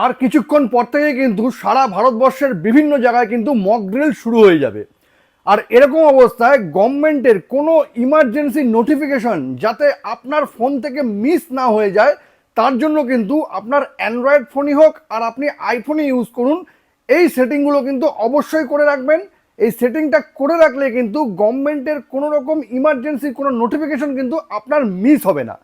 আর কিছুক্ষণ পর থেকে কিন্তু সারা ভারতবর্ষের বিভিন্ন জায়গায় কিন্তু মক ড্রিল শুরু হয়ে যাবে। আর এরকম অবস্থায় গভর্নমেন্টের কোনো ইমার্জেন্সি নোটিফিকেশন যাতে আপনার ফোন থেকে মিস না হয়ে যায়, তার জন্য কিন্তু আপনার অ্যান্ড্রয়েড ফোনই হোক আর আপনি আইফোনই ইউজ করুন, এই সেটিংগুলো কিন্তু অবশ্যই করে রাখবেন। এই সেটিংটা করে রাখলে কিন্তু গভর্নমেন্টের কোনো রকম ইমার্জেন্সি কোনো নোটিফিকেশন কিন্তু আপনার মিস হবে না।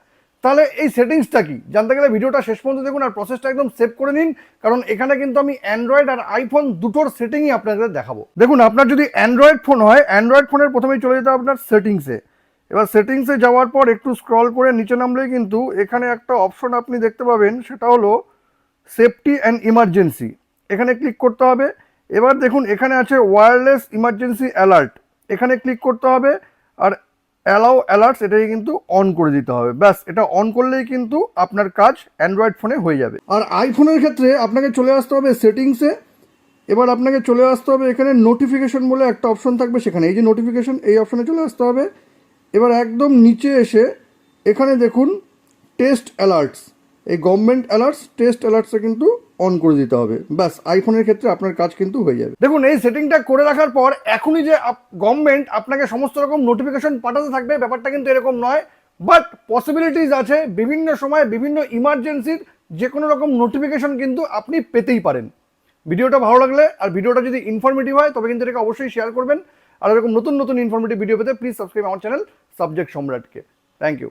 তাহলে এই সেটিংসটা কি জানতে গেলে ভিডিওটা শেষ পর্যন্ত দেখুন আর প্রসেসটা একদম সেভ করে নিন, কারণ এখানে কিন্তু আমি অ্যান্ড্রয়েড আর আইফোন দুটোর সেটিংই আপনাদের দেখাবো। দেখুন, আপনার যদি অ্যান্ড্রয়েড ফোন হয়, অ্যান্ড্রয়েড ফোনের প্রথমেই চলে যেতে হবে আপনার সেটিংসে। এবার সেটিংসে যাওয়ার পর একটু স্ক্রল করে নিচে নামলেই কিন্তু এখানে একটা অপশন আপনি দেখতে পাবেন, সেটা হলো সেফটি অ্যান্ড ইমার্জেন্সি। এখানে ক্লিক করতে হবে। এবার দেখুন এখানে আছে ওয়্যারলেস ইমার্জেন্সি অ্যালার্ট, এখানে ক্লিক করতে হবে আর অ্যালাউ অ্যালার্টস এটাকে কিন্তু অন করে দিতে হবে। ব্যাস, এটা অন করলেই কিন্তু আপনার কাজ অ্যান্ড্রয়েড ফোনে হয়ে যাবে। আর আইফোনের ক্ষেত্রে আপনাকে চলে আসতে হবে সেটিংসে। এবার আপনাকে চলে আসতে হবে এখানে নোটিফিকেশন বলে একটা অপশন থাকবে, সেখানে এই যে নোটিফিকেশন, এই অপশনে চলে আসতে হবে। এবার একদম নিচে এসে এখানে দেখুন টেস্ট অ্যালার্টস, এই গভর্নমেন্ট অ্যালার্টস, টেস্ট অ্যালার্টসে কিন্তু অন করে দিতে হবে। ব্যাস, আইফোনের ক্ষেত্রে আপনার কাজ কিন্তু হয়ে যাবে। দেখুন, এই সেটিংটা করে রাখার পর এখনই যে গভর্নমেন্ট আপনাকে সমস্ত রকম নোটিফিকেশন পাঠাতে থাকবে, ব্যাপারটা কিন্তু এরকম নয়। বাট পসিবিলিটিস আছে, বিভিন্ন সময় বিভিন্ন ইমার্জেন্সির যে কোনো রকম নোটিফিকেশন কিন্তু আপনি পেতেই পারেন। ভিডিওটা ভালো লাগলে আর ভিডিওটা যদি ইনফরমেটিভ হয় তবে কিন্তু এটাকে অবশ্যই শেয়ার করবেন। আর এরকম নতুন নতুন ইনফরমেটিভ ভিডিও পেতে প্লিজ সাবস্ক্রাইব আমার চ্যানেল সাবজেক্ট সম্রাটকে। Thank you.